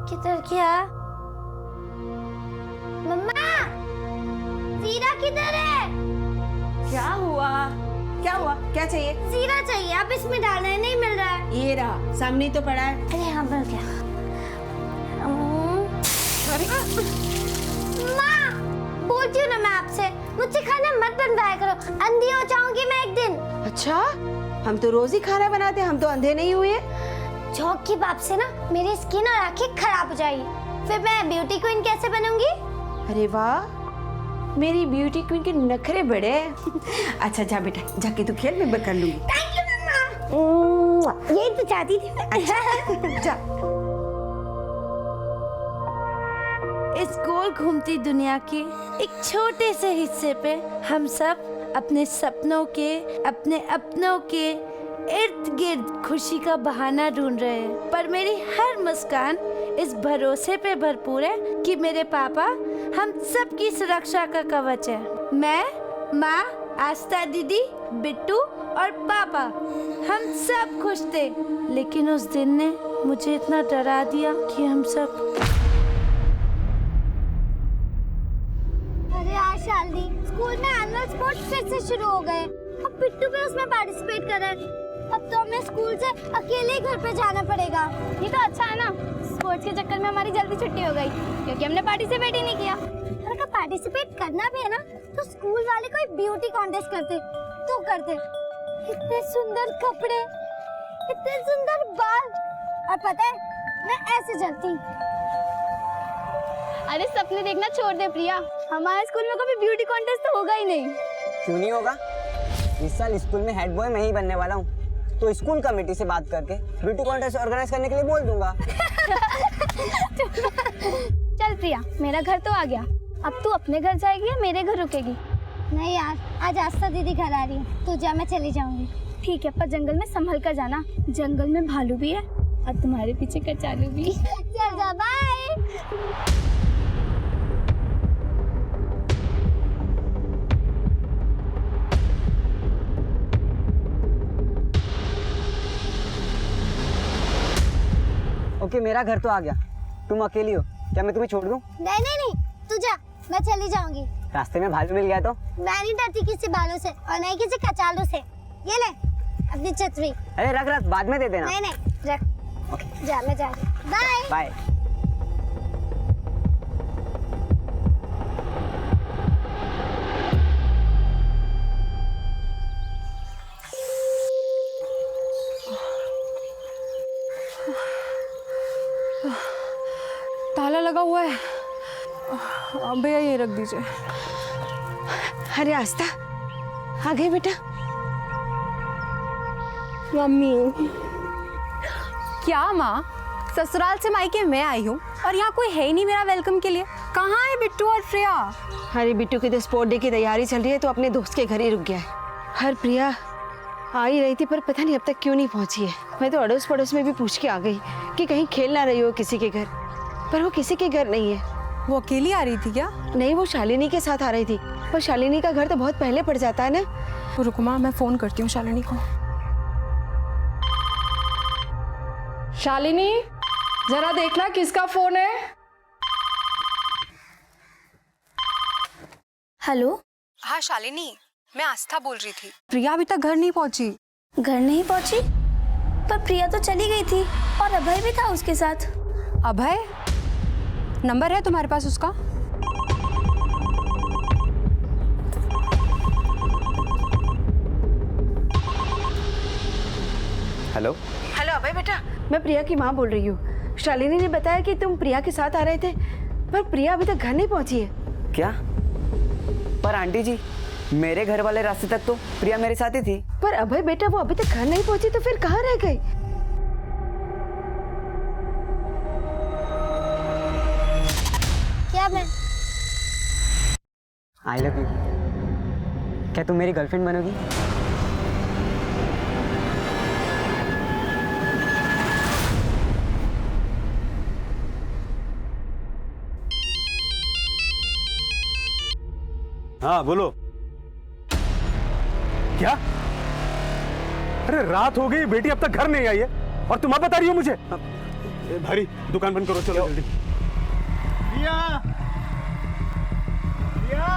किधर गया? मम्मा, जीरा किधर है? क्या हुआ? क्या हुआ? क्या चाहिए? जीरा चाहिए, आप इसमें डालना है, नहीं मिल रहा है। ये रहा, सामने तो पड़ा है। अरे हाँ, मिल गया। अरे माँ, बोलती हूँ ना मैं आपसे, मुझसे खाना मत बनवाया करो, अंधी हो जाऊंगी मैं एक दिन। अच्छा, हम तो रोज ही खाना बनाते हैं, हम तो अंधे नहीं हुए। झोंक की बाप से ना मेरी स्किन और आंखें खराब हो जाएगी, फिर मैं ब्यूटी क्वीन कैसे बनूंगी? अरे वाह, मेरी ब्यूटी क्वीन के नखरे बड़े हैं। अच्छा जा बेटा, जाके तू खेल, मैं कर लूंगी। थैंक यू मम्मा। यही तो चाहती थी मैं। अच्छा, जा। इस गोल घूमती दुनिया के एक छोटे से हिस्से पे हम सब अपने सपनों के, अपने अपनों के इर्द गिर्द खुशी का बहाना ढूंढ रहे हैं, पर मेरी हर मुस्कान इस भरोसे पे भरपूर है कि मेरे पापा हम सब की सुरक्षा का कवच है। मैं, माँ, आस्था दीदी, बिट्टू और पापा हम सब खुश थे, लेकिन उस दिन ने मुझे इतना डरा दिया कि हम सब। अरे यार शालिनी, स्कूल में एनुअल स्पोर्ट्स फिर से शुरू हो गए, अब बिट्टू भी उसमें पार्टिसिपेट कर रहा है। अब तो हमें स्कूल से अकेले ही घर पे जाना पड़ेगा। ये तो अच्छा है ना, स्पोर्ट्स के चक्कर में हमारी जल्दी छुट्टी हो गई क्योंकि हमने पार्टिसिपेट ही नहीं किया। और अगर पार्टिसिपेट करना भी है ना तो स्कूल वाले कोई ब्यूटी कॉन्टेस्ट करते तो करते। इतने सुंदर कपड़े, इतने सुंदर बाल, और पता है मैं ऐसे चलती। अरे सपने देखना छोड़ दे प्रिया, हमारे स्कूल में कभी ब्यूटी कॉन्टेस्ट तो होगा ही नहीं। क्यों नहीं होगा? इस साल स्कूल में हेड बॉय मैं ही बनने वाला हूँ, तो स्कूल कमेटी से बात करके ब्यूटी कॉन्टेस्ट ऑर्गेनाइज करने के लिए बोल दूंगा। चल प्रिया, मेरा घर तो आ गया, अब तू अपने घर जाएगी या मेरे घर रुकेगी? नहीं यार, आज आस्था दीदी घर आ रही है, तू जा, मैं चली जाऊंगी। ठीक है, पर जंगल में संभल कर जाना, जंगल में भालू भी है और तुम्हारे पीछे कचालू भी। चल जा, बाय। ओके, मेरा घर तो आ गया, तुम अकेली हो, क्या मैं तुम्हें छोड़ दूं? नहीं नहीं नहीं, तू जा, मैं चली जाऊंगी। रास्ते में भालू मिल गया तो? मैं नहीं डरती किसी बालों से और नहीं किसी कचालू से। ये ले अपनी छतरी। अरे रख रख, बाद में दे देना। नहीं नहीं रख। ओके, जा, मैं जा रही हूँ, बाय। बाय। ताला लगा हुआ है। भैया ये रख दीजिए। अरे आस्था, आ गई बेटा? मम्मी। क्या माँ, ससुराल से मायके मैं आई हूँ और यहाँ कोई है ही नहीं मेरा वेलकम के लिए। कहाँ है बिट्टू और प्रिया? अरे बिट्टू की तो स्पोर्ट डे की तैयारी चल रही है, तो अपने दोस्त के घर ही रुक गया है। हर प्रिया आ ही रही थी, पर पता नहीं अब तक क्यों नहीं पहुंची है। मैं तो अड़ोस पड़ोस में भी पूछ के आ गई कि कहीं खेल ना रही हो किसी के घर, पर वो किसी के घर नहीं है। वो अकेली आ रही थी क्या? नहीं, वो शालिनी के साथ आ रही थी, पर शालिनी का घर तो बहुत पहले पड़ जाता है ना। रुको माँ, मैं फोन करती हूँ शालिनी को। शालिनी, जरा देखना किसका फोन है। हेलो, हाँ शालिनी, मैं आस्था बोल रही थी। प्रिया अभी तक घर नहीं पहुंची। घर नहीं पहुंची? पर प्रिया तो चली गई थी और अभय भी था उसके साथ। अभय? नंबर है तुम्हारे पास उसका? हेलो हेलो अभय बेटा, मैं प्रिया की माँ बोल रही हूँ। शालिनी ने बताया कि तुम प्रिया के साथ आ रहे थे, पर प्रिया अभी तक घर नहीं पहुंची है। क्या? पर आंटी जी, मेरे घर वाले रास्ते तक तो प्रिया मेरे साथ ही थी। पर अभय बेटा, वो अभी तक घर नहीं पहुंची, तो फिर कहाँ रह गई? क्या मैं? I love you. क्या तुम मेरी गर्लफ्रेंड बनोगी? हाँ बोलो। क्या? अरे रात हो गई, बेटी अब तक घर नहीं आई है और तुम अब बता रही हो मुझे? भारी दुकान बंद करो, चलो जल्दी। प्रिया, प्रिया,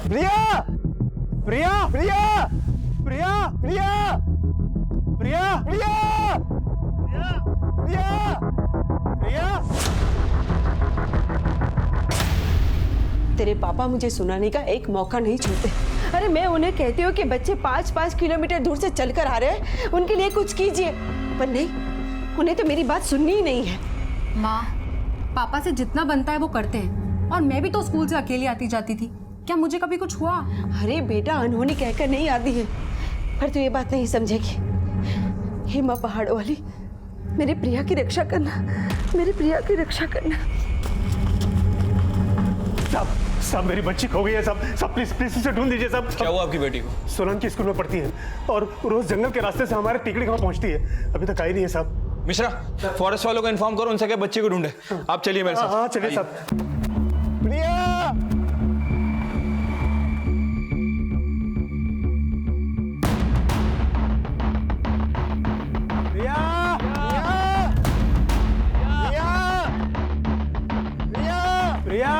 प्रिया, प्रिया, प्रिया, प्रिया, प्रिया, प्रिया, प्रिया, प्रिया, प्रिया। तेरे पापा मुझे सुनाने का एक मौका नहीं छोड़ते। अरे मैं उन्हें कहती हूँ कि बच्चे 5-5 किलोमीटर दूर से चलकर आ रहे हैं, उनके लिए कुछ कीजिए, पर नहीं, उन्हें तो मेरी बात सुननी ही नहीं है। माँ, पापा से जितना बनता है वो करते हैं, और मैं भी तो स्कूल से अकेली आती जाती थी। क्या मुझे कभी कुछ हुआ? अरे बेटा, अनहोनी कहकर नहीं आती है, पर तू ये बात नहीं समझेगी। हे माँ पहाड़ों वाली, मेरी प्रिया की रक्षा करना, मेरी प्रिया की रक्षा करना। सब मेरी बच्ची खो गई है। सब प्लीज प्लीज उसे ढूंढ दीजिए। सब क्या हुआ आपकी बेटी को? सोलन की स्कूल में पढ़ती है और रोज जंगल के रास्ते से हमारे टिकड़ी गांव पहुंचती है, अभी तक आई नहीं है साहब। मिश्रा, फॉरेस्ट वालों को इन्फॉर्म करो, उनसे क्या बच्चे को ढूंढे। आप चलिए मेरे साथ। हाँ चलिए साहब। प्रिया, प्रिया, प्रिया,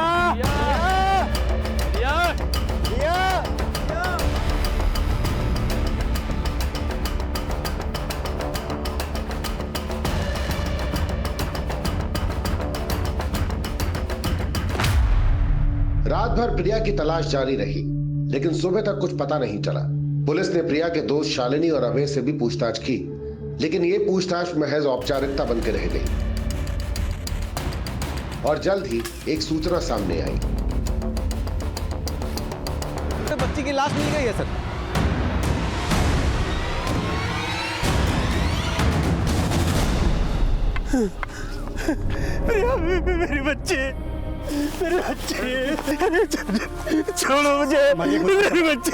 रात भर प्रिया की तलाश जारी रही, लेकिन सुबह तक कुछ पता नहीं चला। पुलिस ने प्रिया के दोस्त शालिनी और अभय से भी पूछताछ की, लेकिन ये पूछताछ महज औपचारिकता बनकर रह गई। और जल्द ही एक सूचना सामने आई। तो बच्ची की लाश मिल गई है सर। प्रिया, मेरी बच्ची, मेरे बच्चे, छोड़ो मुझे, मेरे बच्चे।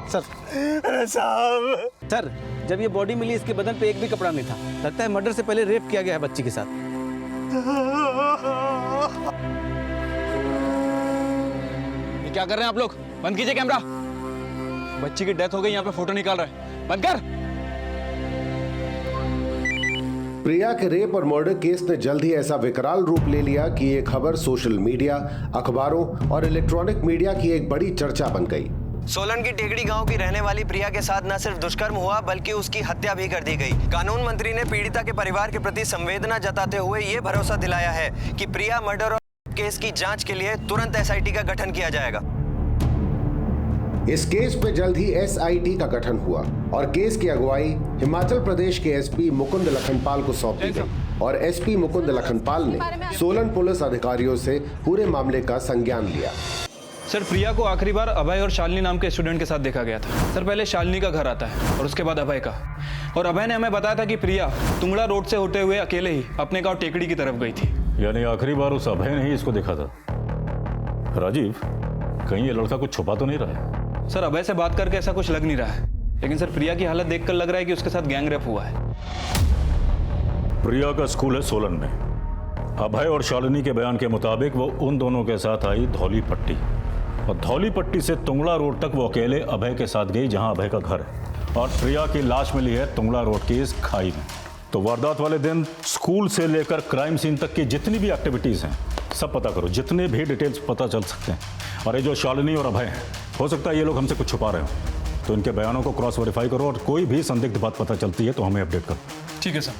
सर, अरे साहब, सर जब ये बॉडी मिली इसके बदन पे एक भी कपड़ा नहीं था। लगता है मर्डर से पहले रेप किया गया है बच्ची के साथ। ये क्या कर रहे हैं आप लोग? बंद कीजिए कैमरा। बच्ची की डेथ हो गई, यहाँ पे फोटो निकाल रहे हैं। बंद कर। प्रिया के रेप और मर्डर केस ने जल्द ही ऐसा विकराल रूप ले लिया कि ये खबर सोशल मीडिया, अखबारों और इलेक्ट्रॉनिक मीडिया की एक बड़ी चर्चा बन गई। सोलन की टेकड़ी गांव की रहने वाली प्रिया के साथ न सिर्फ दुष्कर्म हुआ बल्कि उसकी हत्या भी कर दी गई। कानून मंत्री ने पीड़िता के परिवार के प्रति संवेदना जताते हुए ये भरोसा दिलाया है कि प्रिया मर्डर और केस की जांच के लिए तुरंत एसआईटी का गठन किया जाएगा। इस केस पे जल्द ही एसआईटी का गठन हुआ और केस की अगुवाई हिमाचल प्रदेश के एसपी मुकुंद लखनपाल को सौंप दी गई और एसपी मुकुंद लखनपाल ने सोलन पुलिस अधिकारियों से पूरे मामले का संज्ञान लिया। सर, प्रिया को आखिरी बार अभय और शालिनी नाम के स्टूडेंट के साथ देखा गया था। सर, पहले शालिनी का घर आता है और उसके बाद अभय का। और अभय ने हमें बताया था कि प्रिया तुंगड़ा रोड से होते हुए अकेले ही अपने गांव टेकड़ी की तरफ गई थी। यानी आखिरी बार उस अभय ने ही इसको देखा था। राजीव, कहीं ये लड़का कुछ छुपा तो नहीं रहा है? सर, अभय से बात करके ऐसा कुछ लग नहीं रहा है, लेकिन सर प्रिया की हालत देखकर लग रहा है कि उसके साथ गैंग रेप हुआ है। प्रिया का स्कूल है सोलन में। अभय और शालिनी के बयान के मुताबिक वो उन दोनों के साथ आई धौली पट्टी, और धौली पट्टी से तुंगड़ा रोड तक वो अकेले अभय के साथ गई जहां अभय का घर है, और प्रिया की लाश मिली है तुंगड़ा रोड की इस खाई में। तो वारदात वाले दिन स्कूल से लेकर क्राइम सीन तक की जितनी भी एक्टिविटीज हैं सब पता करो, जितने भी डिटेल्स पता चल सकते हैं। और ये जो शालिनी और अभय हैं, हो सकता है ये लोग हमसे कुछ छुपा रहे हो, तो इनके बयानों को क्रॉस वेरीफाई करो और कोई भी संदिग्ध बात पता चलती है तो हमें अपडेट करो। ठीक है सर।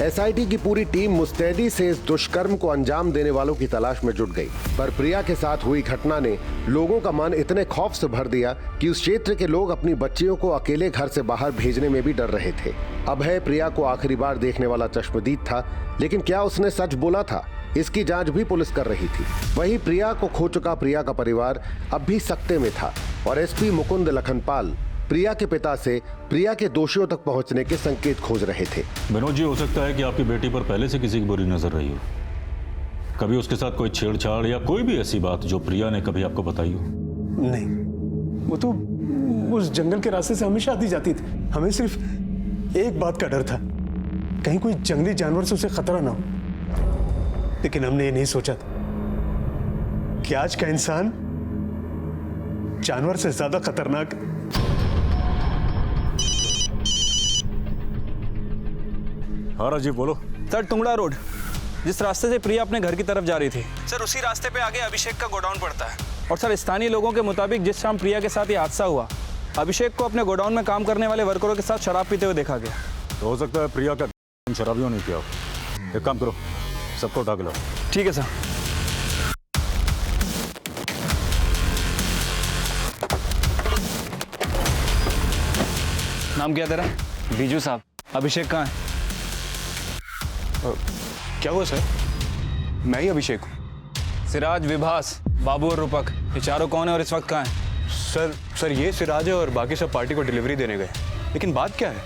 एसआईटी की पूरी टीम मुस्तैदी से इस दुष्कर्म को अंजाम देने वालों की तलाश में जुट गई, पर प्रिया के साथ हुई घटना ने लोगों का मन इतने खौफ से भर दिया कि उस क्षेत्र के लोग अपनी बच्चियों को अकेले घर से बाहर भेजने में भी डर रहे थे। अभय प्रिया को आखिरी बार देखने वाला चश्मदीद था, लेकिन क्या उसने सच बोला था, इसकी जांच भी पुलिस कर रही थी। वहीं प्रिया को खो चुका प्रिया का परिवार अब भी सकते में था और एसपी मुकुंद लखनपाल प्रिया के पिता से प्रिया के दोषियों तक पहुंचने के संकेत खोज रहे थे। विनोद जी, हो सकता है कि आपकी बेटी पर पहले से किसी की बुरी नजर रही हो। कभी उसके साथ कोई छेड़छाड़ या कोई भी ऐसी बात जो प्रिया ने कभी आपको बताई हो? नहीं, वो तो उस जंगल के रास्ते से हमेशा आती जाती थी। हमें सिर्फ एक बात का डर था, कहीं कोई जंगली जानवर से उसे खतरा ना हो। लेकिन हमने ये नहीं सोचा था कि आज का इंसान जानवर से ज्यादा खतरनाक। हाँ राजीव, बोलो। सर, टुंगड़ा रोड, जिस रास्ते से प्रिया अपने घर की तरफ जा रही थी सर, उसी रास्ते पे आगे अभिषेक का गोडाउन पड़ता है। और सर, स्थानीय लोगों के मुताबिक जिस शाम प्रिया के साथ ये हादसा हुआ, अभिषेक को अपने गोडाउन में काम करने वाले वर्करों के साथ शराब पीते हुए देखा गया। तो हो सकता है प्रिया का शराबियों ने किया हो। एक काम करो, सबको उठा के लाओ। ठीक है सर। नाम क्या तेरा? बीजू साहब। अभिषेक कहाँ है? क्या हुआ सर? मैं ही अभिषेक हूँ। सिराज, विभास, बाबू और रूपक, ये चारों कौन है और इस वक्त कहाँ है? सर ये सिराज है और बाकी सब पार्टी को डिलीवरी देने गए। लेकिन बात क्या है?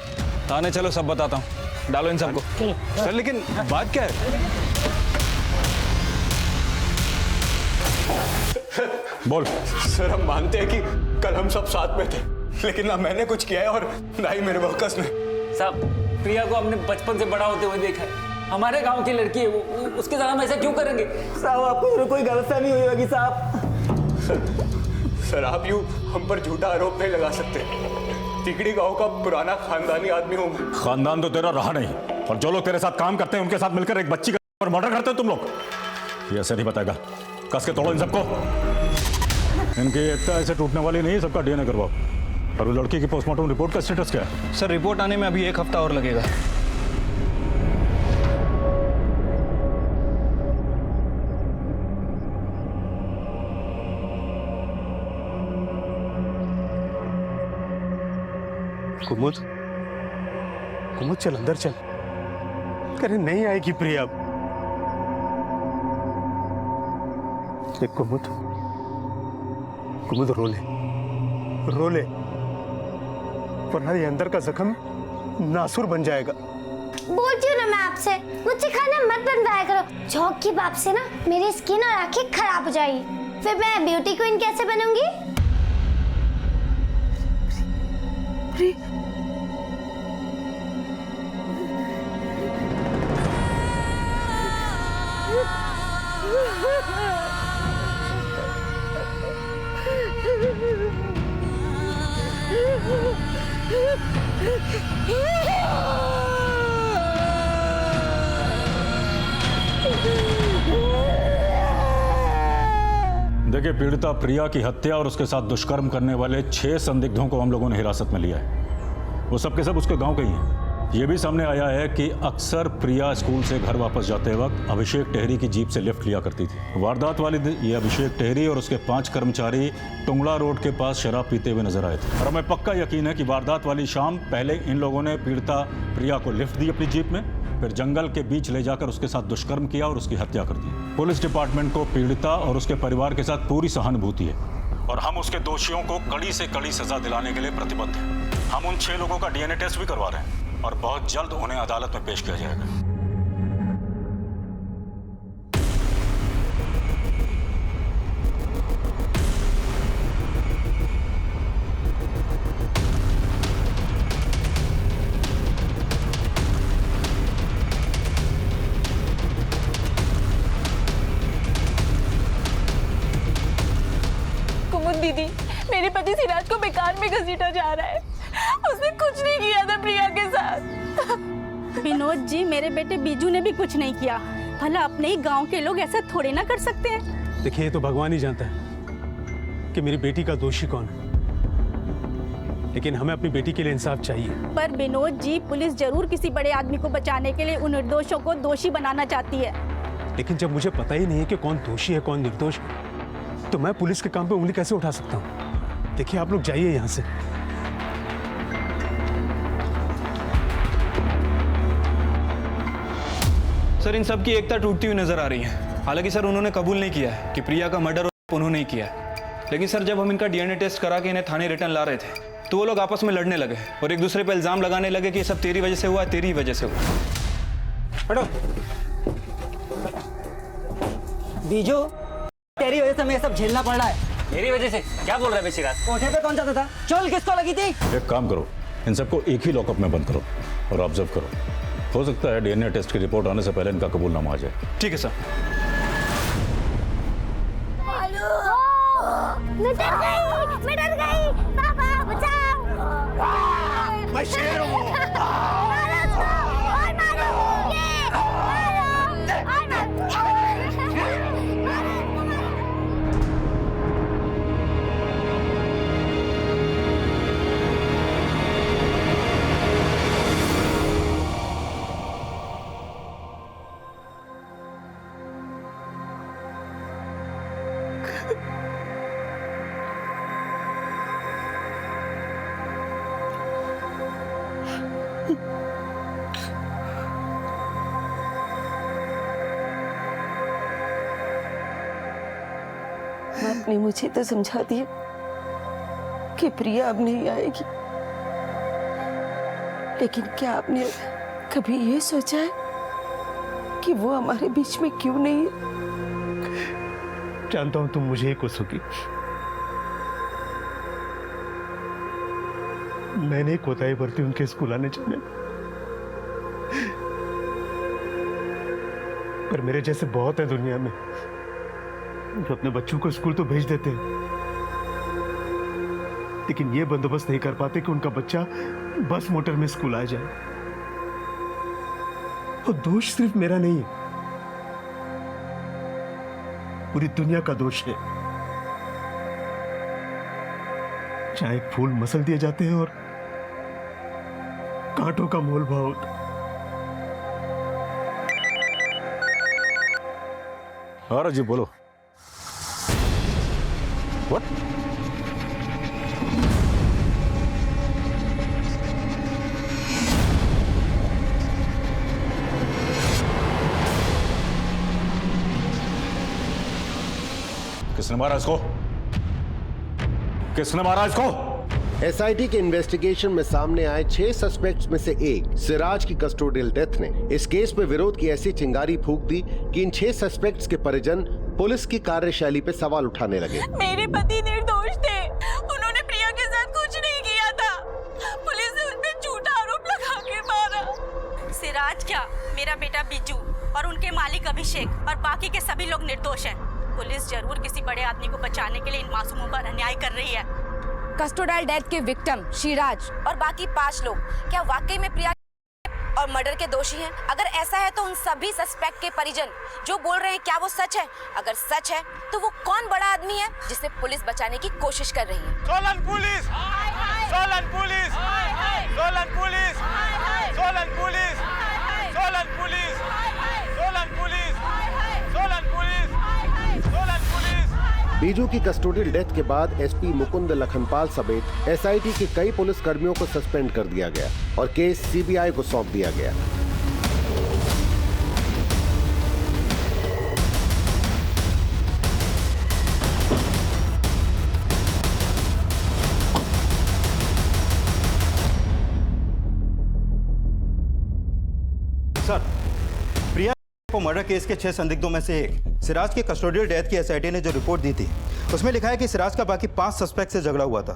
थाने चलो, सब बताता हूँ। डालो इन सबको। सर लेकिन बात क्या है? बोल। सर, हम मानते हैं कि कल हम सब साथ में थे, लेकिन ना मैंने कुछ किया है और ना ही मेरे वर्कर्स ने। साहब, प्रिया को हमने बचपन से बड़ा होते हुए देखा है। हमारे गांव की लड़की है वो, उसके साथ हम ऐसा क्यों करेंगे? साहब, आपको कोई गलतफहमी हुई होगी साहब। सर, आप यूं हम पर झूठा आरोप नहीं लगा सकते। तिकड़ी गांव का पुराना खानदानी आदमी हूं मैं। खानदान तो तेरा रहा नहीं, और जो लोग तेरे साथ काम करते हैं उनके साथ मिलकर एक बच्ची का मर्डर करते हो तुम लोग। ये ऐसे नहीं बताएगा। कस के तोड़ो इन सबको। इनकी एकता ऐसे टूटने वाली नहीं है। सबका डीएनए करवाओ। और वो लड़की की पोस्टमार्टम रिपोर्ट का स्टेटस क्या है? सर, रिपोर्ट आने में अभी 1 हफ्ता और लगेगा। कुमुद, कुमुद चल अंदर चल। अरे नहीं आएगी प्रिया। देख कुमुद, कुमुद रो ले, रो ले, वरना ये अंदर का जख्म नासुर बन जाएगा। बोलती हूँ ना मैं आपसे, मुझसे खाना मत बनवाया करो। झोंक की बाप से ना मेरी स्किन और आंखें खराब हो जाएगी। फिर मैं ब्यूटी क्वीन कैसे बनूंगी? देखिए, पीड़िता प्रिया की हत्या और उसके साथ दुष्कर्म करने वाले 6 संदिग्धों को हम लोगों ने हिरासत में लिया है। वो सब के सब उसके गांव के ही हैं। ये भी सामने आया है कि अक्सर प्रिया स्कूल से घर वापस जाते वक्त अभिषेक टेहरी की जीप से लिफ्ट लिया करती थी। वारदात वाले दिन ये अभिषेक टेहरी और उसके 5 कर्मचारी टुंगड़ा रोड के पास शराब पीते हुए नजर आए थे। और हमें पक्का यकीन है कि वारदात वाली शाम पहले इन लोगों ने पीड़िता प्रिया को लिफ्ट दी अपनी जीप में, फिर जंगल के बीच ले जाकर उसके साथ दुष्कर्म किया और उसकी हत्या कर दी। पुलिस डिपार्टमेंट को पीड़िता और उसके परिवार के साथ पूरी सहानुभूति है और हम उसके दोषियों को कड़ी से कड़ी सजा दिलाने के लिए प्रतिबद्ध हैं। हम उन 6 लोगों का डीएनए टेस्ट भी करवा रहे हैं और बहुत जल्द उन्हें अदालत में पेश किया जाएगा। कुमुद दीदी, मेरे पति सिराज को बेकार में घसीटा जा रहा है। उसने कुछ नहीं किया था प्रिया के साथ। विनोद जी, मेरे बेटे बीजू ने भी कुछ नहीं किया। भला अपने ही गांव के लोग ऐसा थोड़े ना कर सकते हैं। देखिए, ये तो भगवान ही जानता है कि मेरी बेटी का दोषी कौन है, लेकिन हमें अपनी बेटी के लिए इंसाफ चाहिए। पर विनोद जी, पुलिस जरूर किसी बड़े आदमी को बचाने के लिए उन निर्दोषों को दोषी बनाना चाहती है। लेकिन जब मुझे पता ही नहीं है कि कौन दोषी है कौन निर्दोष है, तो मैं पुलिस के काम पे उंगली कैसे उठा सकता हूँ? देखिए, आप लोग जाइए यहाँ से। सर, इन सब की एकता टूटती हुई नजर आ रही है। हालांकि सर, उन्होंने कबूल नहीं किया है कि प्रिया का मर्डर उन्होंने ही किया है। लेकिन सर, जब हम इनका डीएनए टेस्ट करा के इन्हें थाने रिटर्न ला रहे थे, तो वो लोग आपस में लड़ने लगे और एक दूसरे पर इल्ज़ाम लगाने लगे कि ये सब तेरी वजह से हुआ, तेरी वजह से हुआ। हटो। बीजू, तेरी वजह से हमें ये सब झेलना पड़ रहा है। मेरी वजह से? क्या बोल रहा है बेसिराज? कोठे पे कौन जाता था? चोल किसको लगी थी? एक काम करो, इन सबको एक ही लॉकअप में बंद करो और ऑब्जर्व करो। हो सकता है डीएनए टेस्ट की रिपोर्ट आने से पहले इनका कबूलनामा आ जाए। ठीक है सर। मैं डर गई, पापा बचाओ। मैं शेर हूँ। आपने मुझे तो समझा दिया कि प्रिया अब नहीं आएगी, लेकिन क्या आपने कभी ये सोचा है कि वो हमारे बीच में क्यों नहीं है? जानता हूं तुम मुझे ही कोसोगी। मैंने कोताही बरती उनके स्कूल आने जाने, पर मेरे जैसे बहुत है दुनिया में जो अपने बच्चों को स्कूल तो भेज देते हैं, लेकिन ये बंदोबस्त नहीं कर पाते कि उनका बच्चा बस मोटर में स्कूल आ जाए। और दोष सिर्फ मेरा नहीं है, पूरी दुनिया का दोष है। चाहे फूल मसल दिए जाते हैं और कांटों का मोल भाव होता। हाँ जी बोलो। What? किसने मारा इसको? किसने मारा इसको? एसआईटी के इन्वेस्टिगेशन में सामने आए 6 सस्पेक्ट्स में से एक सिराज की कस्टोडियल डेथ ने इस केस पे विरोध की ऐसी चिंगारी फूंक दी कि इन 6 सस्पेक्ट्स के परिजन पुलिस की कार्यशैली पे सवाल उठाने लगे। मेरे पति निर्दोष थे, उन्होंने प्रिया के साथ कुछ नहीं किया था। पुलिस ने उन पे झूठा आरोप लगा के मारा। सिराज क्या, मेरा बेटा बिजू और उनके मालिक अभिषेक और बाकी के सभी लोग निर्दोष हैं। पुलिस जरूर किसी बड़े आदमी को बचाने के लिए इन मासूमों पर अन्याय कर रही है। कस्टोडियल डेथ के विक्टिम शिराज और बाकी 5 लोग क्या वाकई में प्रिया और मर्डर के दोषी हैं? अगर ऐसा है तो उन सभी सस्पेक्ट के परिजन जो बोल रहे हैं क्या वो सच है? अगर सच है तो वो कौन बड़ा आदमी है जिसे पुलिस बचाने की कोशिश कर रही है? Solan police! Solan police! Solan police! Solan police! Solan police! Solan police! Solan police! Solan police! Biju की कस्टोडियल डेथ के बाद एसपी मुकुंद लखनपाल समेत एसआईटी के कई पुलिस कर्मियों को सस्पेंड कर दिया गया और केस सीबीआई को सौंप दिया गया। सर, प्रिया को मर्डर केस के 6 संदिग्धों में से एक सिराज की कस्टोडियल डेथ की एसआईटी ने जो रिपोर्ट दी थी उसमें लिखा है कि सिराज का बाकी 5 सस्पेक्ट से झगड़ा हुआ था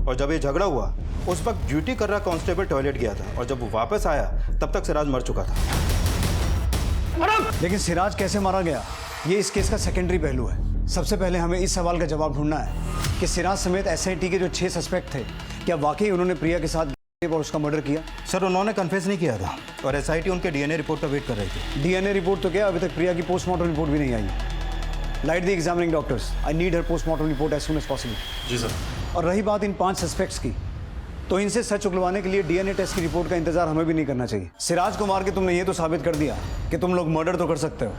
और जब ये झगड़ा हुआ उस वक्त ड्यूटी कर रहा कांस्टेबल टॉयलेट गया था और जब वो वापस आया तब तक सिराज मर चुका था। लेकिन सिराज कैसे मारा गया ये इस केस का सेकेंडरी पहलू है। सबसे पहले हमें इस सवाल का जवाब ढूंढना है कि सिराज समेत एसआईटी के जो 6 सस्पेक्ट थे क्या वाकई उन्होंने प्रिया के साथ और उसका मर्डर किया? सर, उन्होंने कन्फेस नहीं किया था और एसआईटी उनके डीएनए रिपोर्ट का वेट कर रही थी। डीएनए रिपोर्ट तो क्या, अभी तक प्रिया की पोस्टमार्टम रिपोर्ट भी नहीं आई। Light the examining doctors, I need her postmortem report as soon as possible. जी सर। और रही बात इन 5 सस्पेक्ट्स की, तो इनसे सच उगलवाने के लिए डीएनए टेस्ट की रिपोर्ट का इंतजार हमें भी नहीं करना चाहिए। सिराज को मार के तुमने ये तो साबित कर दिया कि तुम लोग मर्डर तो कर सकते हो।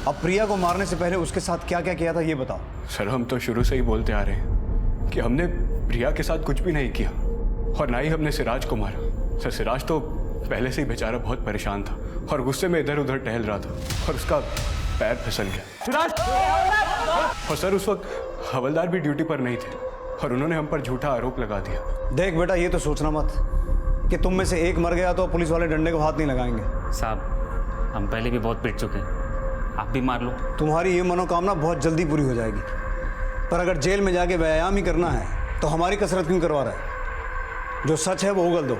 अब प्रिया को मारने से पहले उसके साथ क्या क्या किया था ये बताओ। सर, हम तो शुरू से ही बोलते आ रहे हैं कि हमने प्रिया के साथ कुछ भी नहीं किया और ना ही हमने सिराज को मारा। सर, सिराज तो पहले से ही बेचारा बहुत परेशान था और गुस्से में इधर उधर टहल रहा था और उसका पैर फिसल गया। सिराज! और सर, उस वक्त हवलदार भी ड्यूटी पर नहीं थे और उन्होंने हम पर झूठा आरोप लगा दिया। देख बेटा, ये तो सोचना मत कि तुम में से एक मर गया तो पुलिस वाले डंडे को हाथ नहीं लगाएंगे। साहब, हम पहले भी बहुत पिट चुके हैं, आप भी मार लो। तुम्हारी ये मनोकामना बहुत जल्दी पूरी हो जाएगी, पर अगर जेल में जाके व्यायाम ही करना है तो हमारी कसरत क्यों करवा रहा है? जो सच है वो उगल दो,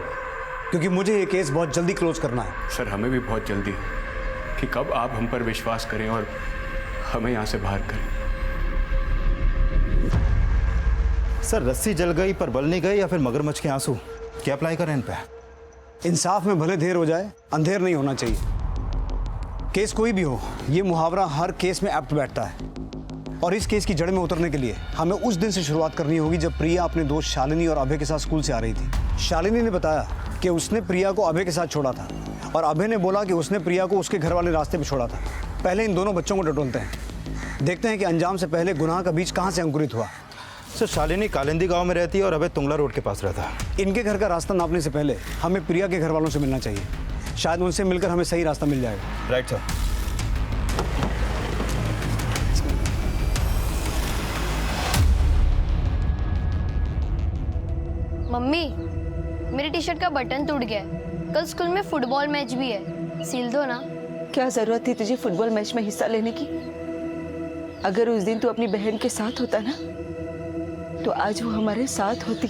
क्योंकि मुझे ये केस बहुत जल्दी क्लोज करना है। सर, हमें भी बहुत जल्दी है कि कब आप हम पर विश्वास करें और हमें यहाँ से बाहर करें। सर, रस्सी जल गई पर बल नहीं गई, या फिर मगरमच्छ के आंसू? क्या अप्लाई करें इन पे? इंसाफ में भले देर हो जाए, अंधेर नहीं होना चाहिए। केस कोई भी हो, ये मुहावरा हर केस में एप्ट बैठता है। और इस केस की जड़ में उतरने के लिए हमें उस दिन से शुरुआत करनी होगी जब प्रिया अपने दोस्त शालिनी और अभय के साथ स्कूल से आ रही थी। शालिनी ने बताया कि उसने प्रिया को अभय के साथ छोड़ा था, और अभय ने बोला कि उसने प्रिया को उसके घर वाले रास्ते पे छोड़ा था। पहले इन दोनों बच्चों को टटोलते हैं, देखते हैं कि अंजाम से पहले गुनाह का बीज कहाँ से अंकुरित हुआ। सर, शालिनी कालिंदी गांव में रहती है और अभय तुंगला रोड के पास रहता है। इनके घर का रास्ता नापने से पहले हमें प्रिया के घर वालों से मिलना चाहिए, शायद उनसे मिलकर हमें सही रास्ता मिल जाएगा। Right sir. मम्मी, मेरी टी शर्ट का बटन टूट गया है। कल स्कूल में फुटबॉल मैच भी है, सिल दो ना। क्या जरूरत थी तुझे फुटबॉल मैच में हिस्सा लेने की? अगर उस दिन तू अपनी बहन के साथ होता ना, तो आज वो हमारे साथ होती।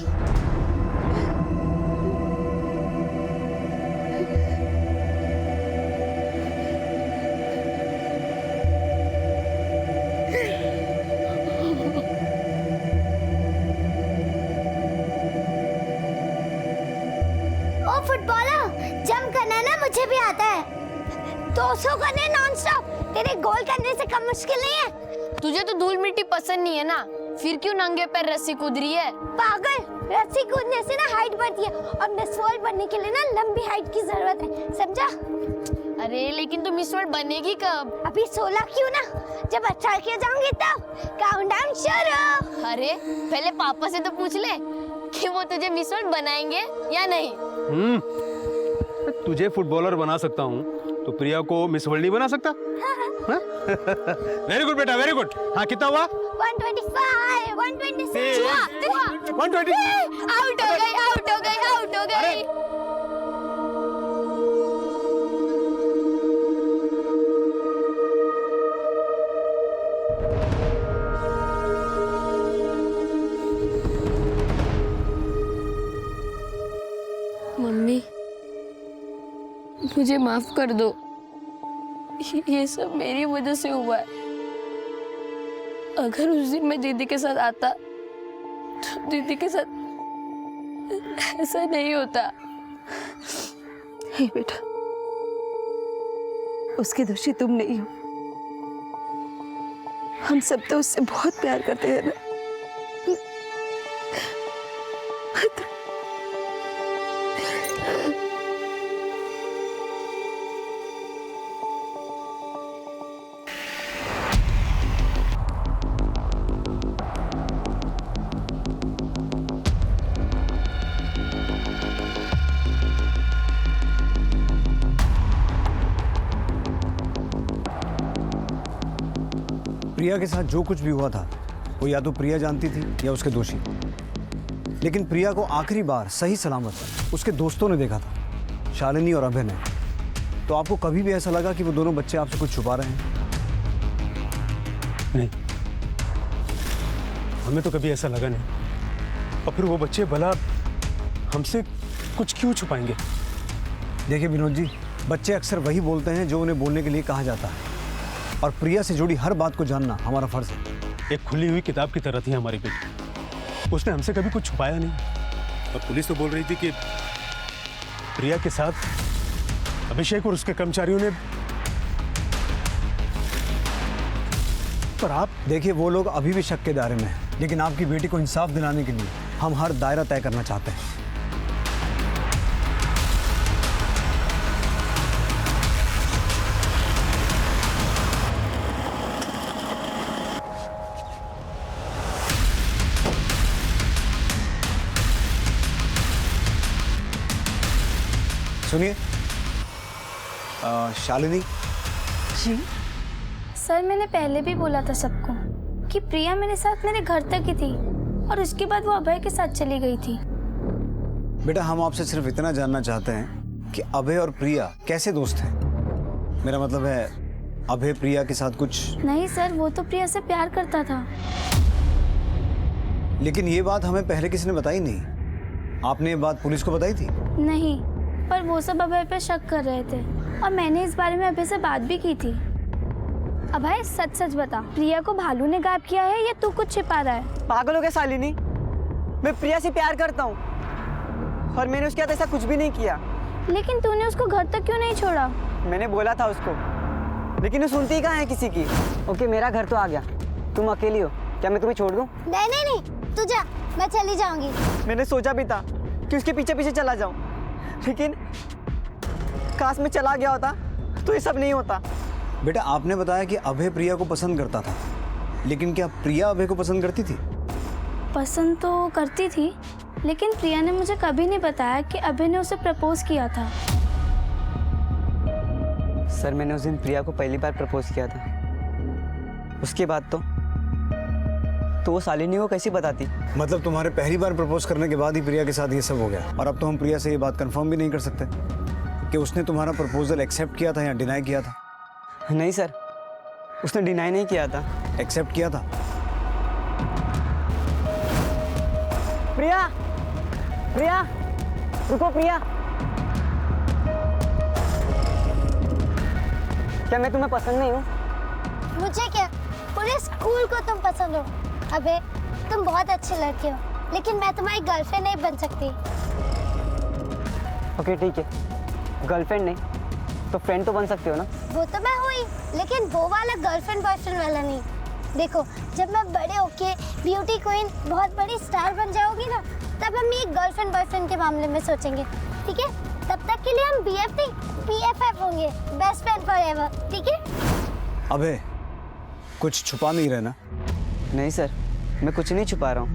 ओ फुटबॉलर, जंप करना ना मुझे भी आता है। 200 करने नॉन स्टॉप, तेरे गोल करने से कम मुश्किल नहीं है। तुझे तो धूल मिट्टी पसंद नहीं है ना, फिर क्यों नंगे पैर रस्सी कूद रही है? पागल, रस्सी कूदने से ना हाइट बढ़ती है, और मिस वर्ल्ड बनने के लिए ना लंबी हाइट की जरूरत है, समझा? अरे लेकिन तू मिस वर्ल्ड बनेगी कब? अभी 16 क्यों ना, जब 18 के जाऊंगी तब। काउंटडाउन शुरू। अरे पहले पापा से तो पूछ ले कि वो तुझे मिस वर्ल्ड बनाएंगे या नहीं। तुझे फुटबॉलर बना सकता हूँ, तो प्रिया को मिस वर्ल्ड नहीं बना सकता? वेरी गुड बेटा, वेरी गुड। हाँ, कितना हुआ? 125, 126, 120। आउट हो गई, आउट हो गई, आउट हो गई। मम्मी, मुझे माफ कर दो, ये सब मेरी वजह से हुआ है। अगर उस दिन मैं दीदी के साथ आता तो दीदी के साथ ऐसा नहीं होता। हे बेटा, उसके दोषी तुम नहीं हो। हम सब तो उससे बहुत प्यार करते हैं ना। प्रिया के साथ जो कुछ भी हुआ था वो या तो प्रिया जानती थी या उसके दोषी, लेकिन प्रिया को आखिरी बार सही सलामत उसके दोस्तों ने देखा था, शालिनी और अभय ने। तो आपको कभी भी ऐसा लगा कि वो दोनों बच्चे आपसे कुछ छुपा रहे हैं? नहीं, हमें तो कभी ऐसा लगा नहीं। और फिर वो बच्चे भला हमसे कुछ क्यों छुपाएंगे? देखिए विनोद जी, बच्चे अक्सर वही बोलते हैं जो उन्हें बोलने के लिए कहा जाता है, और प्रिया से जुड़ी हर बात को जानना हमारा फर्ज है। एक खुली हुई किताब की तरह थी हमारी बेटी, उसने हमसे कभी कुछ छुपाया नहीं। और पुलिस तो बोल रही थी कि प्रिया के साथ अभिषेक और उसके कर्मचारियों ने। पर आप देखिए, वो लोग अभी भी शक के दायरे में हैं, लेकिन आपकी बेटी को इंसाफ दिलाने के लिए हम हर दायरा तय करना चाहते हैं। सुनिए, शालिनी जी। सर, मैंने पहले भी बोला था सबको कि प्रिया मेरे साथ मेरे घर तक ही थी, और उसके बाद वो अभय के साथ चली गई थी। बेटा हम आपसे सिर्फ इतना जानना चाहते हैं कि अभय और प्रिया कैसे दोस्त हैं। मेरा मतलब है अभय प्रिया के साथ कुछ। नहीं सर, वो तो प्रिया से प्यार करता था। लेकिन ये बात हमें पहले किसी ने बताई नहीं। आपने ये बात पुलिस को बताई थी? नहीं, पर वो सब अभय पे शक कर रहे थे और मैंने इस बारे में अभय से बात भी की थी। अभय सच सच बता, प्रिया को भालू ने गायब किया है या तू कुछ छिपा रहा है? पागल हो गया शालिनी, मैं प्रिया से प्यार करता हूँ और मैंने उसके साथ ऐसा कुछ भी नहीं किया। लेकिन तूने उसको घर तक क्यों नहीं छोड़ा? मैंने बोला था उसको, लेकिन वो सुनती ही कहाँ है किसी की। ओके मेरा घर तो आ गया, तुम अकेली हो, क्या मैं तुम्हें छोड़ दूँ? नहीं नहीं नहीं, तू जा, मैं चली जाऊंगी। मैंने सोचा भी था कि उसके पीछे पीछे चला जाऊं, लेकिन काश में चला गया होता तो ये सब नहीं होता। बेटा आपने बताया कि अभय प्रिया को पसंद करता था, लेकिन क्या प्रिया अभय को पसंद करती थी? पसंद तो करती थी, लेकिन प्रिया ने मुझे कभी नहीं बताया कि अभय ने उसे प्रपोज किया था। सर मैंने उस दिन प्रिया को पहली बार प्रपोज किया था, उसके बाद तो वो शालिनी को कैसे बताती? मतलब तुम्हारे पहली बार प्रपोज करने के बाद ही प्रिया के साथ ये सब हो गया। और अब तो हम प्रिया से ये बात कंफर्म भी नहीं कर सकते कि उसने तुम्हारा प्रपोजल एक्सेप्ट किया था या डिनाई किया था। नहीं सर, उसने डिनाई नहीं किया था, एक्सेप्ट किया था। प्रिया, प्रिया, रुको प्रिया, क्या मैं तुम्हें पसंद नहीं हूँ? मुझे क्या, पूरे स्कूल को तुम पसंद हो। अबे तुम बहुत अच्छे लड़के हो, लेकिन मैं तुम्हारी गर्लफ्रेंड नहीं बन सकती। ओके ठीक है, गर्लफ्रेंड नहीं तो फ्रेंड तो बन सकते हो ना? वो तो मैं हुई, लेकिन वो वाला गर्लफ्रेंड बॉयफ्रेंड वाला नहीं। देखो जब मैं बड़े होके ब्यूटी क्वीन बहुत बड़ी स्टार बन जाऊंगी ना, तब हम ये गर्लफ्रेंड बॉयफ्रेंड के मामले में सोचेंगे, ठीक है? तब तक के लिए हम BF नहीं BFF होंगे, बेस्ट फ्रेंड फॉरएवर, ठीक है? अबे कुछ छुपा नहीं रहे ना? नहीं सर, मैं कुछ नहीं छुपा रहा हूँ।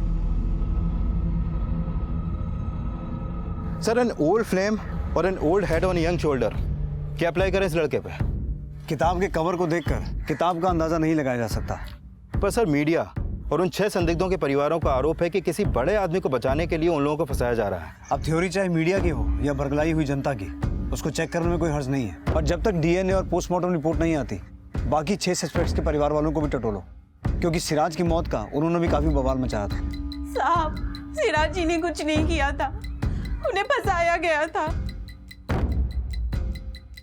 सर एन ओल्ड फ्लेम और an old head on young shoulder, क्या अप्लाई करें इस लड़के पे? किताब के कवर को देखकर किताब का अंदाजा नहीं लगाया जा सकता। पर सर मीडिया और उन 6 संदिग्धों के परिवारों का आरोप है कि किसी बड़े आदमी को बचाने के लिए उन लोगों को फंसाया जा रहा है। अब थ्योरी चाहे मीडिया की हो या बरगलाई हुई जनता की, उसको चेक करने में कोई हर्ज नहीं है। और जब तक DNA और पोस्टमार्टम रिपोर्ट नहीं आती, बाकी 6 सस्पेक्ट्स के परिवार वालों को भी टटोलो, क्योंकि सिराज की मौत का उन्होंने भी काफी बवाल मचाया था। साहब, सिराज जी ने कुछ नहीं किया था, उन्हें फंसाया गया था।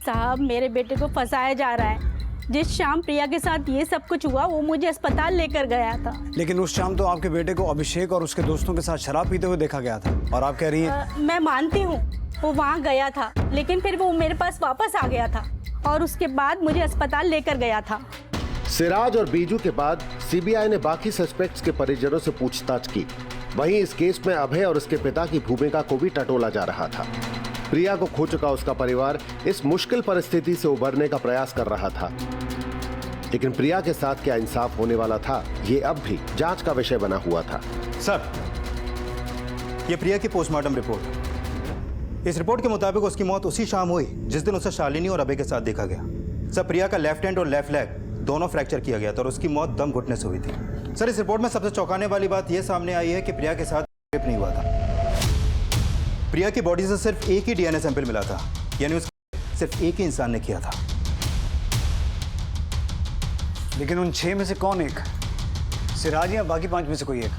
साहब, मेरे बेटे को फंसाया जा रहा है। जिस शाम प्रिया के साथ ये सब कुछ हुआ, वो मुझे अस्पताल लेकर गया था। लेकिन उस शाम तो आपके बेटे को अभिषेक और उसके दोस्तों के साथ शराब पीते हुए देखा गया था, और आप कह रही हैं? मैं मानती हूँ वो वहाँ गया था, लेकिन फिर वो मेरे पास वापस आ गया था और उसके बाद मुझे अस्पताल लेकर गया था। सिराज और बीजू के बाद CBI ने बाकी सस्पेक्ट्स के परिजनों से पूछताछ की। वहीं इस केस में अभय और उसके पिता की भूमिका को भी टटोला जा रहा था। प्रिया को खो चुका उसका परिवार इस मुश्किल परिस्थिति से उबरने का प्रयास कर रहा था, लेकिन प्रिया के साथ क्या इंसाफ होने वाला था, ये अब भी जांच का विषय बना हुआ था। सर, ये प्रिया की पोस्टमार्टम रिपोर्ट, इस रिपोर्ट के मुताबिक उसकी मौत उसी शाम हुई जिस दिन उसे शालिनी और अभय के साथ देखा गया। सर, प्रिया का लेफ्ट हैंड और लेफ्ट लेग दोनों फ्रैक्चर किया गया था और उसकी मौत दम घुटने से हुई थी। सर, इस रिपोर्ट में सबसे चौंकाने वाली बात यह सामने आई है कि प्रिया के साथ रेप नहीं हुआ था। प्रिया की बॉडी से सिर्फ एक ही DNA सैंपल मिला था, यानी उसको सिर्फ एक ही इंसान ने किया था। लेकिन उन 6 में से कौन एक? सिराज या बाकी 5 में से कोई एक?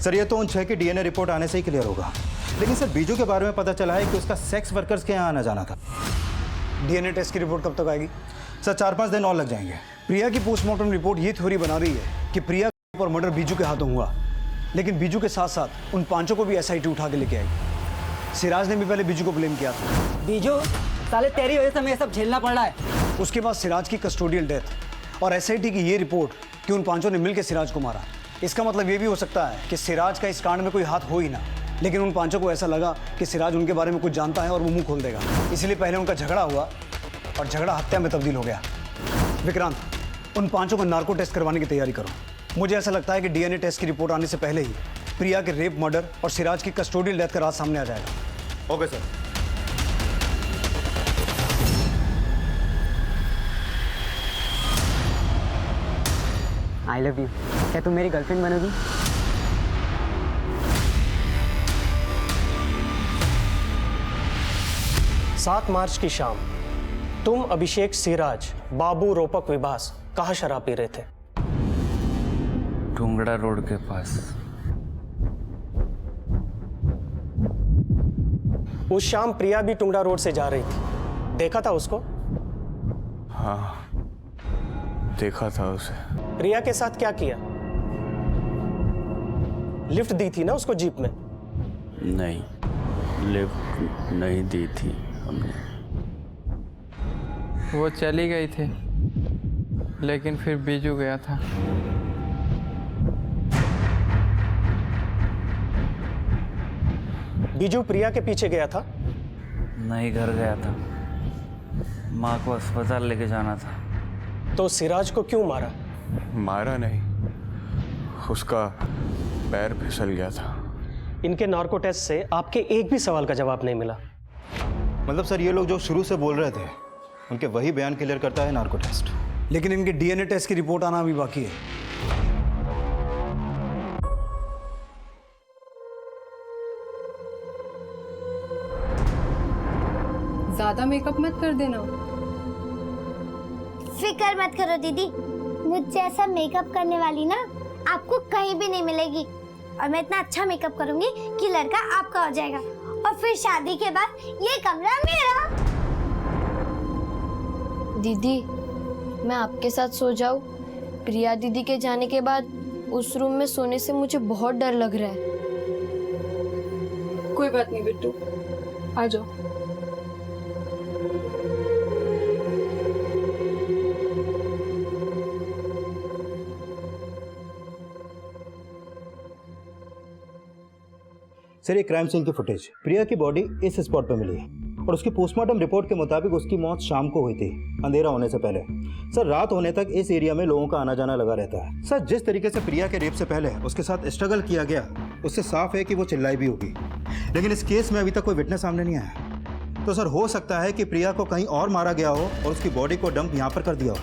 सर, ये तो उन 6 की DNA रिपोर्ट आने से ही क्लियर होगा। लेकिन सर, बीजू के बारे में पता चला है कि उसका सेक्स वर्कर्स के यहाँ आना जाना था। DNA टेस्ट की रिपोर्ट कब तक आएगी? सर, 4-5 दिन और लग जाएंगे। प्रिया की पोस्टमार्टम रिपोर्ट ये थ्योरी बना रही है कि प्रिया पर मर्डर बीजू के हाथों हुआ, लेकिन बीजू के साथ साथ उन 5 को भी SIT उठा के लेके आई। सिराज ने भी पहले बीजू को ब्लेम किया था। बीजू, साले तेरी वजह से हमें सब झेलना पड़ रहा है। उसके बाद सिराज की कस्टोडियल डेथ और SIT की ये रिपोर्ट कि उन 5 ने मिलकर सिराज को मारा। इसका मतलब ये भी हो सकता है कि सिराज का इस कांड में कोई हाथ हो ही ना, लेकिन उन 5 को ऐसा लगा कि सिराज उनके बारे में कुछ जानता है और वो मुंह खोल देगा, इसलिए पहले उनका झगड़ा हुआ और झगड़ा हत्या में तब्दील हो गया। विक्रांत, उन 5 को नार्को टेस्ट करवाने की तैयारी करो। मुझे ऐसा लगता है कि DNA टेस्ट की रिपोर्ट आने से पहले ही प्रिया के रेप, मर्डर और सिराज की कस्टोडियल डेथ का राज सामने आ जाएगा। Okay sir. I love you. क्या तुम मेरी गर्लफ्रेंड बनोगी? 7 मार्च की शाम तुम, अभिषेक, सिराज, बाबू, रोपक, विभास कहाँ शराब पी रहे थे? टुंगड़ा रोड के पास। उस शाम प्रिया भी टुंगड़ा रोड से जा रही थी, देखा था उसको? हाँ, देखा था उसे। प्रिया के साथ क्या किया? लिफ्ट दी थी ना उसको जीप में? नहीं, लिफ्ट नहीं दी थी हमने। वो चली गई थी, लेकिन फिर बीजू गया था। बीजू प्रिया के पीछे गया था? नहीं, घर गया था, माँ को अस्पताल लेके जाना था। तो सिराज को क्यों मारा? मारा नहीं, उसका पैर फिसल गया था। इनके नार्को टेस्ट से आपके एक भी सवाल का जवाब नहीं मिला। मतलब सर, ये लोग जो शुरू से बोल रहे थे उनके वही बयान क्लियर करता है नार्को टेस्ट। लेकिन इनके डीएनए टेस्ट की रिपोर्ट आना अभी बाकी है। ज्यादा मेकअप मत कर देना। फिक्र मत करो दीदी, मुझ जैसा मेकअप करने वाली ना आपको कहीं भी नहीं मिलेगी। और मैं इतना अच्छा मेकअप करूंगी कि लड़का आपका हो जाएगा, और फिर शादी के बाद ये कमरा मेरा। दीदी, मैं आपके साथ सो जाऊं? प्रिया दीदी के जाने के बाद उस रूम में सोने से मुझे बहुत डर लग रहा है। कोई बात नहीं बिट्टू, आ जाओ। सर, ये क्राइम सीन की फुटेज, प्रिया की बॉडी इस स्पॉट पर मिली है और उसकी पोस्टमार्टम रिपोर्ट के मुताबिक उसकी मौत शाम को हुई थी, अंधेरा होने से पहले। सर, रात होने तक इस एरिया में लोगों का आना जाना लगा रहता है। सर, जिस तरीके से प्रिया के रेप से पहले उसके साथ स्ट्रगल किया गया, उससे साफ है कि वो चिल्लाई भी होगी। लेकिन इस केस में अभी तक कोई विटनेस सामने नहीं आया। तो सर, हो सकता है कि प्रिया को कहीं और मारा गया हो और उसकी बॉडी को डंप यहाँ पर कर दिया हो।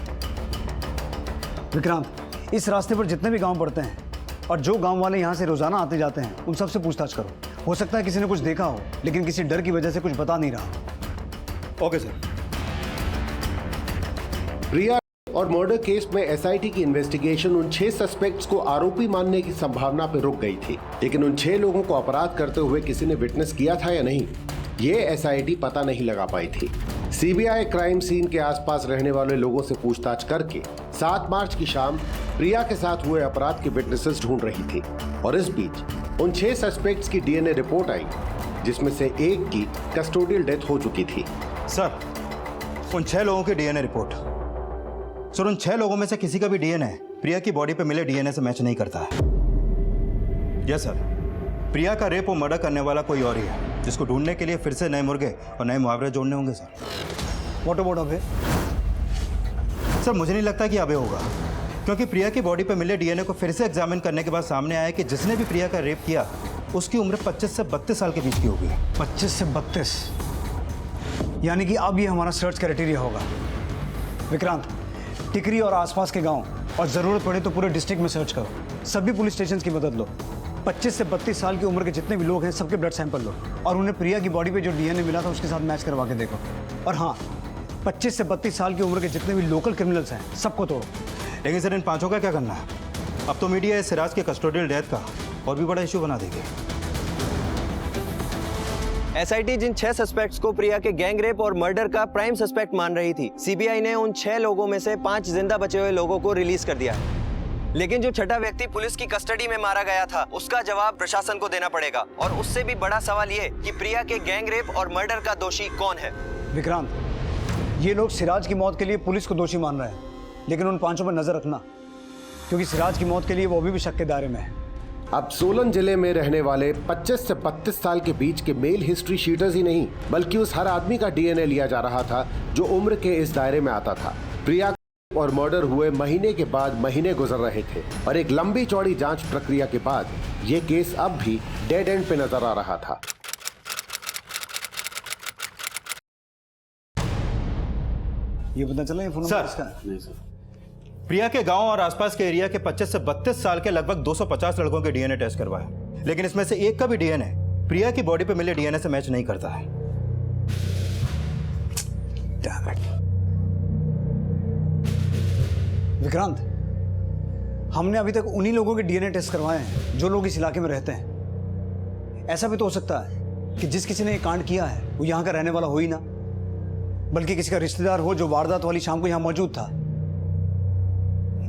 विक्रांत, इस रास्ते पर जितने भी गांव पड़ते हैं और जो गांव वाले यहाँ से रोजाना आते जाते हैं, उन सबसे पूछताछ करो। हो सकता है किसी ने कुछ देखा हो, लेकिन किसी डर की वजह से कुछ बता नहीं रहा। Okay sir. प्रिया और मर्डर केस में एसआईटी की इन्वेस्टिगेशन उन 6 सस्पेक्ट्स को आरोपी मानने की संभावना पर रुक गई थी, लेकिन उन 6 लोगों को अपराध करते हुए किसी ने विटनेस किया था या नहीं, ये एसआईटी पता नहीं लगा पाई थी। सीबीआई क्राइम सीन के आसपास रहने वाले लोगों से पूछताछ करके 7 मार्च की शाम प्रिया के साथ हुए अपराध के विटनेसेस ढूंढ रही थी, और इस बीच उन 6 सस्पेक्ट्स की डीएनए रिपोर्ट आई, जिसमें से एक की कस्टोडियल डेथ हो चुकी थी। सर, उन 6 लोगों की डीएनए रिपोर्ट, सर, उन 6 लोगों में से किसी का भी डीएनए प्रिया की बॉडी पे मिले डीएनए से मैच नहीं करता है। यस सर, प्रिया का रेप और मर्डर करने वाला कोई और ही है, जिसको ढूंढने के लिए फिर से नए मुर्गे और नए मुहावरे जोड़ने होंगे। Sir, what about Abhay? Sir, मुझे नहीं लगता कि अभय होगा, क्योंकि प्रिया की बॉडी पर मिले डीएनए को फिर से एग्जामिन करने के बाद सामने आया कि जिसने भी प्रिया का रेप किया उसकी उम्र 25 से 32 साल के बीच की होगी। 25 से 32, यानी कि अब ये हमारा सर्च क्राइटेरिया होगा। विक्रांत, टिकरी और आसपास के गांव और ज़रूरत पड़े तो पूरे डिस्ट्रिक्ट में सर्च करो। सभी पुलिस स्टेशन की मदद लो। 25 से 32 साल की उम्र के जितने भी लोग हैं, सबके ब्लड सैंपल लो और उन्हें प्रिया की बॉडी पे जो डीएनए मिला था उसके साथ मैच करवा के देखो। और हाँ, 25 से 32 साल की उम्र के जितने भी लोकल क्रिमिनल्स हैं, सबको तोड़ो। लेकिन सर, इन 5 का क्या करना है? अब तो मीडिया इस सिराज के कस्टोडियल डेथ का और भी बड़ा इशू बना देगी। एसआईटी जिन 6 सस्पेक्ट्स को प्रिया के गैंग रेप और मर्डर का प्राइम सस्पेक्ट मान रही थी, सीबीआई ने उन 6 लोगों में से 5 जिंदा बचे हुए लोगों को रिलीज कर दिया है। लेकिन जो छठा व्यक्ति पुलिस की कस्टडी में मारा गया था, उसका जवाब प्रशासन को देना पड़ेगा। और उससे भी बड़ा सवाल ये कि प्रिया के गैंग रेप और मर्डर का दोषी कौन है। विक्रांत, ये लोग सिराज की मौत के लिए पुलिस को दोषी मान रहे हैं, लेकिन उन 5 पर नजर रखना, क्योंकि सिराज की मौत के लिए वो अभी भी शक के दायरे में है। अब सोलन जिले में रहने वाले 25 से 32 साल के बीच के मेल हिस्ट्री शीटर्स ही नहीं, बल्कि उस हर आदमी का डीएनए लिया जा रहा था जो उम्र के इस दायरे में आता था। प्रिया और मर्डर हुए महीने के बाद महीने गुजर रहे थे, और एक लंबी चौड़ी जांच प्रक्रिया के बाद ये केस अब भी डेड एंड पे नजर आ रहा था। ये पता चला ये फोन सर, नहीं सर, प्रिया के गांव और आसपास के एरिया के 25 से 32 साल के लगभग 250 लड़कों के डीएनए टेस्ट करवाए, लेकिन इसमें से एक का भी डीएनए प्रिया की बॉडी पे मिले डीएनए से मैच नहीं करता है। Damn it. विक्रांत, हमने अभी तक उन्हीं लोगों के डीएनए टेस्ट करवाए हैं जो लोग इस इलाके में रहते हैं। ऐसा भी तो हो सकता है कि जिस किसी ने ये कांड किया है वो यहाँ का रहने वाला हो ही ना, बल्कि किसी का रिश्तेदार हो जो वारदात वाली शाम को यहाँ मौजूद था।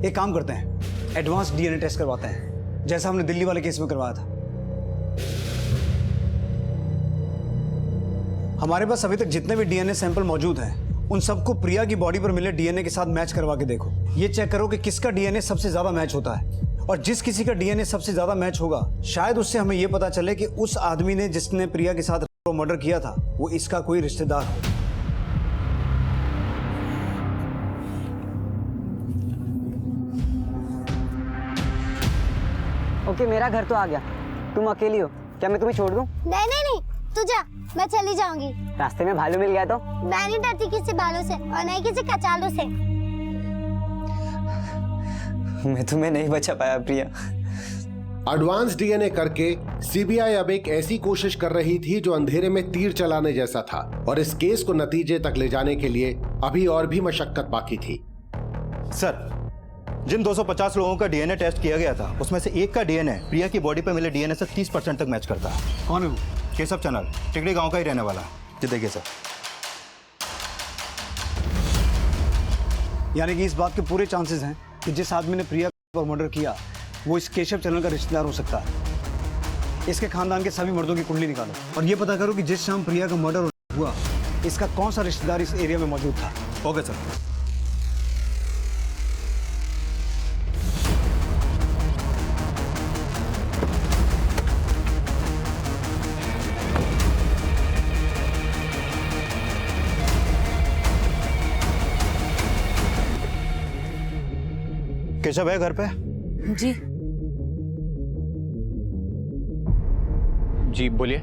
एक काम करते हैं, एडवांस डीएनए टेस्ट करवाते हैं, जैसा हमने दिल्ली वाले केस में करवाया था। हमारे पास अभी तक जितने भी डीएनए सैंपल मौजूद हैं उन सबको प्रिया की बॉडी पर मिले डीएनए के साथ मैच करवा के देखो। ये चेक करो कि किसका डीएनए सबसे ज्यादा मैच होता है, और जिस किसी का डीएनए सबसे ज्यादा मैच होगा शायद उससे हमें यह पता चले कि उस आदमी ने जिसने प्रिया के साथ मर्डर किया था वो इसका कोई रिश्तेदार हो। ओके, मेरा घर तो आ गया। तुम अकेली हो क्या? मैं तुम्हें छोड़ दूं? नहीं नहीं नहीं, तू जा, मैं चली जाऊंगी। रास्ते में भालू मिल गया तो? मैं नहीं डरती किसी भालू से और नहीं किसी कचालू से। मैं तुम्हें नहीं बचा पाया प्रिया। एडवांस डीएनए करके सीबीआई अब एक ऐसी कोशिश कर रही थी जो अंधेरे में तीर चलाने जैसा था, और इस केस को नतीजे तक ले जाने के लिए अभी और भी मशक्कत बाकी थी। सर, जिन 250 लोगों का डीएनए टेस्ट किया गया था उसमें से एक का डीएनए प्रिया की बॉडी पर मिले डीएनए से 30% तक मैच करता है। कौन है वो? केशव चनल, टिकड़ी गांव का ही रहने वाला। जी देखिए सर। यानी कि इस बात के पूरे चांसेस हैं कि जिस आदमी ने प्रिया पर मर्डर किया वो इस केशव चनल का रिश्तेदार हो सकता है। इसके खानदान के सभी मर्दों की कुंडली निकालो और ये पता करो कि जिस शाम प्रिया का मर्डर हुआ इसका कौन सा रिश्तेदार इस एरिया में मौजूद था। Okay sir. केशव है घर पे? जी जी बोलिए।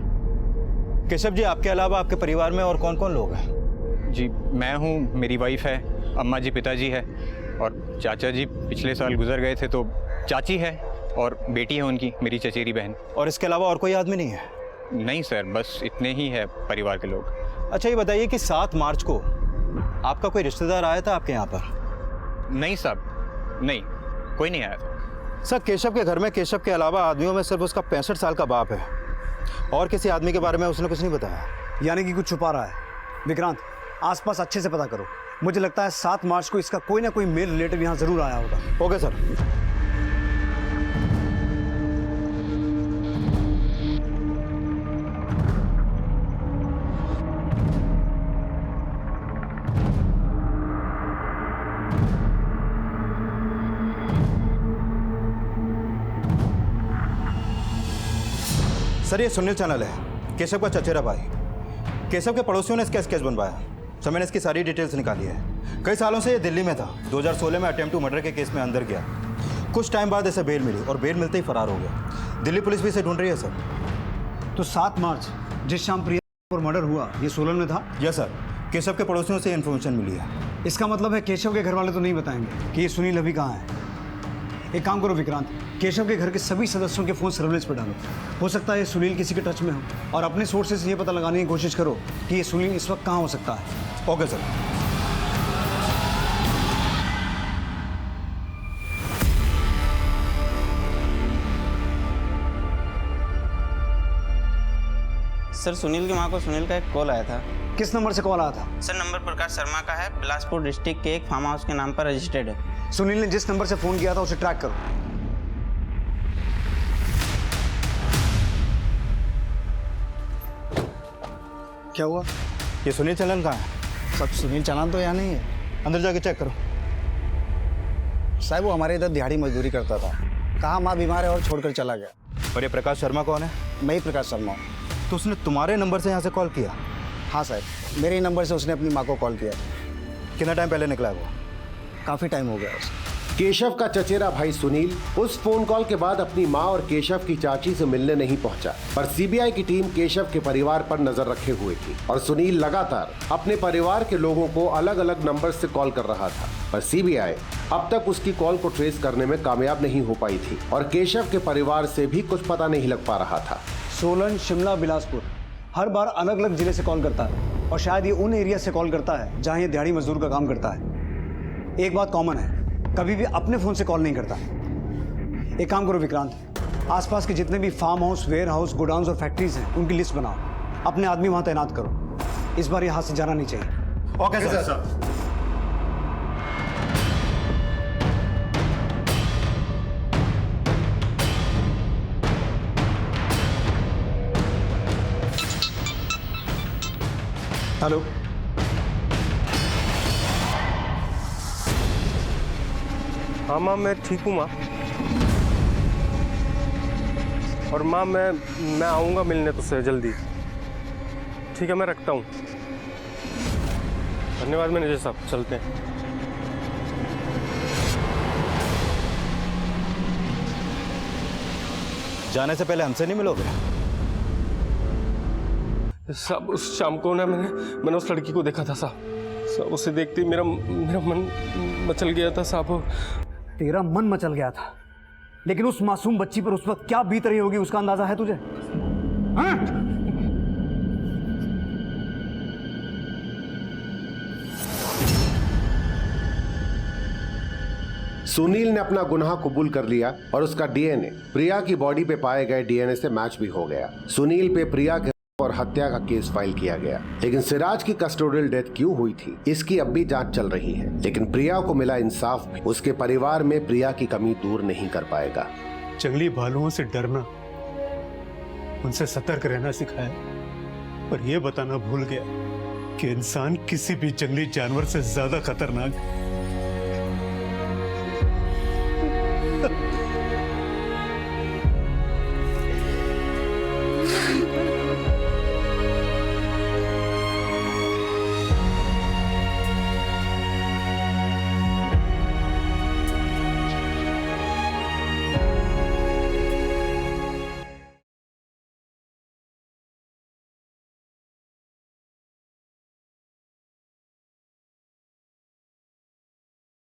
केशव जी, आपके अलावा आपके परिवार में और कौन कौन लोग हैं? जी मैं हूँ, मेरी वाइफ है, अम्मा जी पिताजी है, और चाचा जी पिछले साल गुजर गए थे, तो चाची है और बेटी है उनकी, मेरी चचेरी बहन। और इसके अलावा और कोई आदमी नहीं है? नहीं सर, बस इतने ही है परिवार के लोग। अच्छा ये बताइए कि 7 मार्च को आपका कोई रिश्तेदार आया था आपके यहाँ पर? नहीं साहब, नहीं, कोई नहीं आया था। सर, केशव के घर में केशव के अलावा आदमियों में सिर्फ उसका 65 साल का बाप है, और किसी आदमी के बारे में उसने कुछ नहीं बताया। यानी कि कुछ छुपा रहा है। विक्रांत, आसपास अच्छे से पता करो। मुझे लगता है 7 मार्च को इसका कोई ना कोई मेल रिलेटिव यहाँ जरूर आया होगा। Okay sir. सर, ये सुनील चैनल है, केशव का चचेरा भाई। केशव के पड़ोसियों ने इसका स्केच बनवाया, सर मैंने इसकी सारी डिटेल्स निकाली है। कई सालों से ये दिल्ली में था। 2016 में अटेम्प्ट टू मर्डर के केस में अंदर गया। कुछ टाइम बाद इसे बेल मिली और बेल मिलते ही फरार हो गया। दिल्ली पुलिस भी इसे ढूंढ रही है सर। तो 7 मार्च जिस शाम प्रिया पर मर्डर हुआ ये सोलन में था? यस सर, केशव के पड़ोसियों से इन्फॉर्मेशन मिली है। इसका मतलब है केशव के घर वाले तो नहीं बताएंगे कि ये सुनील अभी कहाँ है। एक काम करो विक्रांत, केशव के घर के सभी सदस्यों के फ़ोन सर्विलेंस पर डालो। हो सकता है ये सुनील किसी के टच में हो, और अपने सोर्सेज से ये पता लगाने की कोशिश करो कि ये सुनील इस वक्त कहाँ हो सकता है। Okay sir. सर, सुनील की मां को सुनील का एक कॉल आया था। किस नंबर से कॉल आया था? सर, नंबर प्रकाश शर्मा का है, बिलासपुर डिस्ट्रिक्ट के एक फार्म हाउस के नाम पर रजिस्टर्ड है। सुनील ने जिस नंबर से फ़ोन किया था उसे ट्रैक करो। क्या हुआ? ये सुनील चलन कहाँ है? सब सुनील चलान तो यहाँ नहीं है। अंदर जाके चेक करो। साहब, वो हमारे इधर दिहाड़ी मजदूरी करता था। कहाँ माँ बीमार है और छोड़कर चला गया। और ये प्रकाश शर्मा कौन है? मैं ही प्रकाश शर्मा हूँ। तो उसने तुम्हारे नंबर से यहाँ से कॉल किया? हाँ साहब, मेरे ही नंबर से उसने अपनी माँ को कॉल किया। कितना टाइम पहले निकला है वो? काफ़ी टाइम हो गया उसे। केशव का चचेरा भाई सुनील उस फोन कॉल के बाद अपनी मां और केशव की चाची से मिलने नहीं पहुंचा, पर सीबीआई की टीम केशव के परिवार पर नजर रखे हुए थी और सुनील लगातार अपने परिवार के लोगों को अलग अलग नंबर से कॉल कर रहा था, पर सीबीआई अब तक उसकी कॉल को ट्रेस करने में कामयाब नहीं हो पाई थी और केशव के परिवार से भी कुछ पता नहीं लग पा रहा था। सोलन, शिमला, बिलासपुर, हर बार अलग अलग जिले से कॉल करता है और शायद ये उन एरिया से कॉल करता है जहां ये दिहाड़ी मजदूर का काम करता है। एक बात कॉमन है, कभी भी अपने फोन से कॉल नहीं करता। एक काम करो विक्रांत, आसपास के जितने भी farmhouse, warehouse, godowns और फैक्ट्रीज हैं उनकी लिस्ट बनाओ, अपने आदमी वहां तैनात करो। इस बार यहाँ से जाना नहीं चाहिए। Okay sir. हेलो, हाँ माँ मैं ठीक हूँ माँ। और माँ मैं आऊँगा मिलने तुझसे जल्दी। ठीक है मैं रखता हूँ। धन्यवाद मैनेजर साहब, चलते हैं। जाने से पहले हमसे नहीं मिलोगे? साहब उस शाम को ना मैंने उस लड़की को देखा था साहब। उसे देखते ही मेरा मन मचल गया था साहब। तेरा मन मचल गया था, लेकिन उस मासूम बच्ची पर उस वक्त क्या बीत रही होगी उसका अंदाजा है तुझे? हाँ? सुनील ने अपना गुनाह कबूल कर लिया और उसका डीएनए प्रिया की बॉडी पे पाए गए डीएनए से मैच भी हो गया। सुनील पे प्रिया के और हत्या का केस फाइल किया गया, लेकिन सिराज की कस्टोडियल डेथ क्यों हुई थी इसकी अब भी जांच चल रही है। लेकिन प्रिया को मिला इंसाफ भी उसके परिवार में प्रिया की कमी दूर नहीं कर पाएगा। जंगली भालुओं से डरना, उनसे सतर्क रहना सिखाया, पर यह बताना भूल गया कि इंसान किसी भी जंगली जानवर से ज्यादा खतरनाक है।